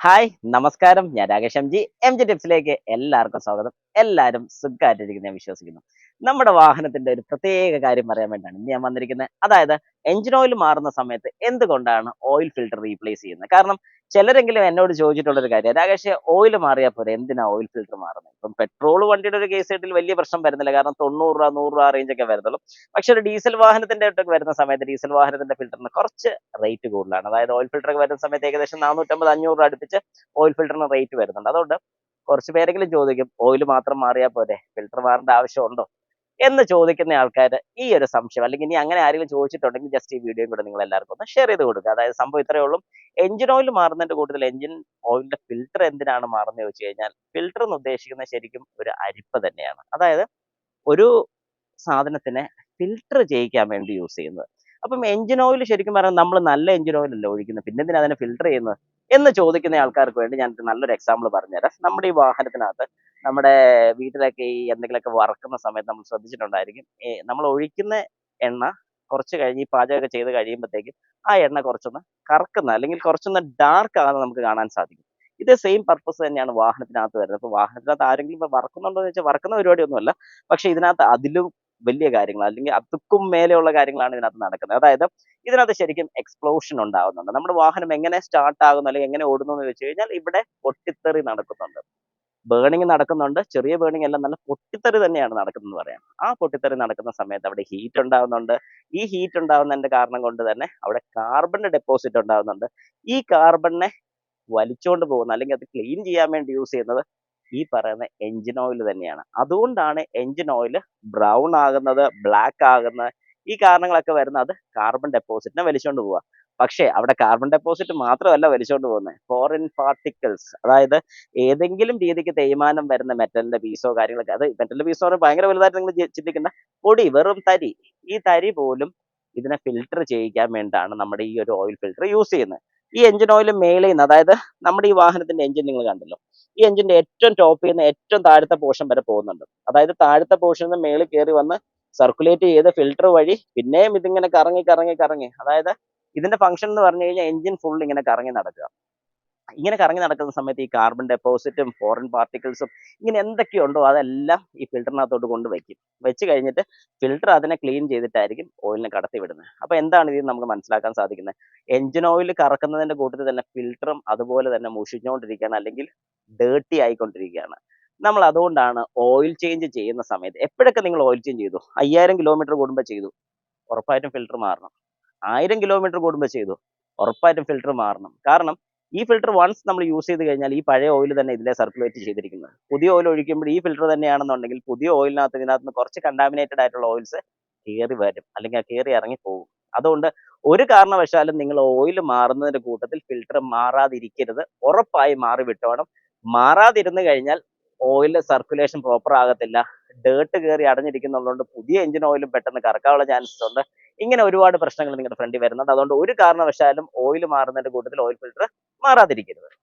Hi നമസ്കാരം, ഞാൻ Rakesh M G ടിപ്സിലേക്ക് എല്ലാവർക്കും സ്വാഗതം. എല്ലാവരും സുഖമായിട്ടിരിക്കുന്നു ഞാൻ വിശ്വസിക്കുന്നു. നമ്മുടെ വാഹനത്തിന്റെ ഒരു പ്രത്യേക കാര്യം പറയാൻ വേണ്ടിയാണ് ഇന്ന് ഞാൻ വന്നിരിക്കുന്നത്. അതായത് എഞ്ചിൻ ഓയിൽ മാറുന്ന സമയത്ത് എന്തുകൊണ്ടാണ് ഓയിൽ ഫിൽട്ടർ റീപ്ലേസ് ചെയ്യുന്നത്? കാരണം ചിലരെങ്കിലും എന്നോട് ചോദിച്ചിട്ടുള്ള ഒരു കാര്യം, രാകേഷ് ഓയിൽ മാറിയാൽ പോരെ, എന്തിനാ ഓയിൽ ഫിൽട്ടർ മാറുന്നത്? ഇപ്പം പെട്രോൾ വണ്ടിയുടെ ഒരു കേസ് കേട്ടിൽ വലിയ പ്രശ്നം വരുന്നില്ല, കാരണം 90 രൂപ 100 രൂപ റേഞ്ച് ഒക്കെ വരുന്നുള്ളൂ. പക്ഷെ ഒരു ഡീസൽ വാഹനത്തിന്റെ അടുത്തൊക്കെ വരുന്ന സമയത്ത് ഡീസൽ വാഹനത്തിന്റെ ഫിൽറ്ററിന് കുറച്ച് റേറ്റ് കൂടുതലാണ്. അതായത് ഓയിൽ ഫിൽറ്റർ ഒക്കെ വരുന്ന സമയത്ത് ഏകദേശം 450 500 രൂപ അടുപ്പിച്ച് ഓയിൽ ഫിൽറ്ററിന് റേറ്റ് വരുന്നുണ്ട്. അതുകൊണ്ട് കുറച്ച് പേരെങ്കിലും ചോദിക്കും, ഓയിൽ മാത്രം മാറിയാൽ പോരെ, ഫിൽറ്റർ മാറേണ്ട ആവശ്യമുണ്ടോ എന്ന് ചോദിക്കുന്ന ആൾക്കാർ ഈ ഒരു സംശയം, അല്ലെങ്കിൽ ഇനി അങ്ങനെ ആരെങ്കിലും ചോദിച്ചിട്ടുണ്ടെങ്കിൽ ജസ്റ്റ് ഈ വീഡിയോ കൂടെ നിങ്ങൾ എല്ലാവർക്കും ഒന്ന് ഷെയർ ചെയ്ത് കൊടുക്കുക. അതായത് സംഭവം ഇത്രയേ ഉള്ളൂ. എഞ്ചിൻ ഓയിൽ മാറുന്നതിന്റെ കൂട്ടത്തിൽ എഞ്ചിൻ ഓയിലിന്റെ ഫിൽറ്റർ എന്തിനാണ് മാറുന്നത് ചോദിച്ചു കഴിഞ്ഞാൽ, ഫിൽറ്റർ എന്ന് ഉദ്ദേശിക്കുന്നത് ശരിക്കും ഒരു അരിപ്പ തന്നെയാണ്. അതായത് ഒരു സാധനത്തിനെ ഫിൽട്ടർ ചെയ്യിക്കാൻ വേണ്ടി യൂസ് ചെയ്യുന്നത്. അപ്പം എഞ്ചിൻ ഓയിൽ ശരിക്കും പറഞ്ഞാൽ നമ്മൾ നല്ല എഞ്ചിൻ ഓയിൽ അല്ലേ ഒഴിക്കുന്നത്, പിന്നെ എന്തിനാ അതിനെ ഫിൽട്ടർ ചെയ്യുന്നത് എന്ന് ചോദിക്കുന്ന ആൾക്കാർക്ക് വേണ്ടി ഞാൻ നല്ലൊരു എക്സാമ്പിൾ പറഞ്ഞുതരാം. നമ്മുടെ ഈ വാഹനത്തിനകത്ത്, നമ്മുടെ വീട്ടിലൊക്കെ ഈ എന്തെങ്കിലുമൊക്കെ വറക്കുന്ന സമയത്ത് നമ്മൾ ശ്രദ്ധിച്ചിട്ടുണ്ടായിരിക്കും, നമ്മൾ ഒഴിക്കുന്ന എണ്ണ കുറച്ച് കഴിഞ്ഞ് ഈ പാചകമൊക്കെ ചെയ്ത് കഴിയുമ്പോഴത്തേക്കും ആ എണ്ണ കുറച്ചൊന്ന് കറക്കുന്ന, അല്ലെങ്കിൽ കുറച്ചൊന്ന് ഡാർക്ക് ആകുന്നത് നമുക്ക് കാണാൻ സാധിക്കും. ഇത് സെയിം പർപ്പസ് തന്നെയാണ് വാഹനത്തിനകത്ത് വരുന്നത്. അപ്പോൾ വാഹനത്തിനകത്ത് ആരെങ്കിലും ഇപ്പോൾ വറക്കുന്നുണ്ടോ എന്ന് വെച്ചാൽ വറക്കുന്ന പരിപാടിയൊന്നുമല്ല, പക്ഷെ ഇതിനകത്ത് അതിലും വലിയ കാര്യങ്ങൾ, അല്ലെങ്കിൽ അതുക്കും മേലെയുള്ള കാര്യങ്ങളാണ് ഇതിനകത്ത് നടക്കുന്നത്. അതായത് ഇതിനകത്ത് ശരിക്കും എക്സ്പ്ലോഷൻ ഉണ്ടാകുന്നുണ്ട്. നമ്മുടെ വാഹനം എങ്ങനെ സ്റ്റാർട്ട് ആകുന്നു അല്ലെങ്കിൽ എങ്ങനെ ഓടുന്നു എന്ന് വെച്ച് കഴിഞ്ഞാൽ ഇവിടെ പൊട്ടിത്തെറി നടക്കുന്നുണ്ട്, ബേണിംഗ് നടക്കുന്നുണ്ട്. ചെറിയ ബേണിംഗ് അല്ല, നല്ല പൊട്ടിത്തെറി തന്നെയാണ് നടക്കുന്നത് പറയാം. ആ പൊട്ടിത്തെറി നടക്കുന്ന സമയത്ത് അവിടെ ഹീറ്റ് ഉണ്ടാകുന്നുണ്ട്. ഈ ഹീറ്റ് ഉണ്ടാകുന്നതിന്റെ കാരണം കൊണ്ട് തന്നെ അവിടെ കാർബണിന്റെ ഡെപ്പോസിറ്റ് ഉണ്ടാകുന്നുണ്ട്. ഈ കാർബണിനെ വലിച്ചുകൊണ്ട് പോകുന്ന, അല്ലെങ്കിൽ അത് ക്ലീൻ ചെയ്യാൻ വേണ്ടി യൂസ് ചെയ്യുന്നത് ഈ പറയുന്ന എഞ്ചിൻ ഓയിൽ തന്നെയാണ്. അതുകൊണ്ടാണ് എഞ്ചിൻ ഓയിൽ ബ്രൗൺ ആകുന്നത്, ബ്ലാക്ക് ആകുന്നത്. ഈ കാരണങ്ങളൊക്കെ വരുന്നത് അത് കാർബൺ ഡെപ്പോസിറ്റിനെ വലിച്ചുകൊണ്ട് പോവുക. പക്ഷേ അവിടെ കാർബൺ ഡെപ്പോസിറ്റ് മാത്രമല്ല വലിച്ചുകൊണ്ട് പോകുന്നത്, ഫോറിൻ പാർട്ടിക്കിൾസ്, അതായത് ഏതെങ്കിലും രീതിക്ക് തേയ്മാനം വരുന്ന മെറ്റലിന്റെ പീസോ കാര്യങ്ങളൊക്കെ, അത് മെറ്റലിന്റെ പീസോ പറഞ്ഞാൽ ഭയങ്കര വലുതായിട്ട് നിങ്ങൾ ചിന്തിക്കേണ്ട, പൊടി, വെറും തരി, ഈ തരി പോലും ഇതിനെ ഫിൽട്ടർ ചെയ്യിക്കാൻ വേണ്ടിയാണ് നമ്മുടെ ഈ ഒരു ഓയിൽ ഫിൽട്ടർ യൂസ് ചെയ്യുന്നത്. ഈ എഞ്ചിൻ ഓയിൽ മേളിൽ നിന്ന്, അതായത് നമ്മുടെ ഈ വാഹനത്തിന്റെ എഞ്ചിൻ നിങ്ങൾ കണ്ടല്ലോ, ഈ എഞ്ചിന്റെ ഏറ്റവും ടോപ്പിൽ നിന്ന് ഏറ്റവും താഴത്തെ പോർഷൻ വരെ പോകുന്നുണ്ട്. അതായത് താഴത്തെ പോർഷനിൽ നിന്ന് മേളിൽ കയറി വന്ന് സർക്കുലേറ്റ് ചെയ്ത് ഫിൽട്ടർ വഴി പിന്നെയും ഇതിങ്ങനെ കറങ്ങി കറങ്ങി കറങ്ങി, അതായത് ഇതിന്റെ ഫംഗ്ഷൻ എന്ന് പറഞ്ഞു കഴിഞ്ഞാൽ എഞ്ചിൻ ഫുൾ ഇങ്ങനെ കറങ്ങി നടക്കുക. ഇങ്ങനെ കറങ്ങി നടക്കുന്ന സമയത്ത് ഈ കാർബൺ ഡെപ്പോസിറ്റും ഫോറിൻ പാർട്ടിക്കിൾസും ഇങ്ങനെ എന്തൊക്കെയുണ്ടോ അതെല്ലാം ഈ ഫിൽറ്ററിനകത്തോട്ട് കൊണ്ട് വെക്കും. വെച്ച് കഴിഞ്ഞിട്ട് ഫിൽറ്റർ അതിനെ ക്ലീൻ ചെയ്തിട്ടായിരിക്കും ഓയിലിനെ കടത്തി വിടുന്നത്. അപ്പോൾ എന്താണ് ഇതിൽ നമുക്ക് മനസ്സിലാക്കാൻ സാധിക്കുന്നത്? എഞ്ചിൻ ഓയിൽ കറക്കുന്നതിന്റെ കൂട്ടത്തിൽ തന്നെ ഫിൽറ്ററും അതുപോലെ തന്നെ മുഷിഞ്ഞുകൊണ്ടിരിക്കുകയാണ്, അല്ലെങ്കിൽ ഡേർട്ടി ആയിക്കൊണ്ടിരിക്കുകയാണ്. നമ്മൾ അതുകൊണ്ടാണ് ഓയിൽ ചേഞ്ച് ചെയ്യുന്ന സമയത്ത്, എപ്പോഴൊക്കെ നിങ്ങൾ ഓയിൽ ചേഞ്ച് ചെയ്തു, 5000 കിലോമീറ്റർ കൂടുമ്പോൾ ചെയ്തു, ഉറപ്പായിട്ടും ഫിൽറ്റർ മാറണം. 1000 കിലോമീറ്റർ കൂടുമ്പോൾ ചെയ്തു, ഉറപ്പായിട്ടും ഫിൽറ്റർ മാറണം. കാരണം ഈ ഫിൽറ്റർ വൺസ് നമ്മൾ യൂസ് ചെയ്ത് കഴിഞ്ഞാൽ ഈ പഴയ ഓയിൽ തന്നെ ഇതിലെ സർക്കുലേറ്റ് ചെയ്തിരിക്കുന്നത്. പുതിയ ഓയിൽ ഒഴിക്കുമ്പോൾ ഈ ഫിൽറ്റർ തന്നെയാണെന്നുണ്ടെങ്കിൽ പുതിയ ഓയിലിനകത്ത് ഇതിനകത്ത് കുറച്ച് കണ്ടാമിനേറ്റഡ് ആയിട്ടുള്ള ഓയിൽസ് കയറി വരും, അല്ലെങ്കിൽ കയറി ഇറങ്ങി പോകും. അതുകൊണ്ട് ഒരു കാരണവശാലും നിങ്ങൾ ഓയിൽ മാറുന്നതിന്റെ കൂട്ടത്തിൽ ഫിൽറ്റർ മാറാതിരിക്കരുത്, ഉറപ്പായി മാറി വിട്ടോണം. മാറാതിരുന്നു കഴിഞ്ഞാൽ ഓയിൽ സർക്കുലേഷൻ പ്രോപ്പർ ആകത്തില്ല, ഡേർട്ട് കയറി അടഞ്ഞിരിക്കുന്നുള്ളതുകൊണ്ട് പുതിയ എഞ്ചിൻ ഓയിലും പെട്ടെന്ന് കറക്കാനുള്ള ചാൻസസ് ഉണ്ട്. ഇങ്ങനെ ഒരുപാട് പ്രശ്നങ്ങൾ നിങ്ങളുടെ ഫ്രണ്ടിൽ വരുന്നുണ്ട്. അതുകൊണ്ട് ഒരു കാരണവശാലും ഓയിൽ മാറുന്നതിന്റെ കൂട്ടത്തിൽ ഓയിൽ ഫിൽറ്റർ മാറാതിരിക്കരുത്.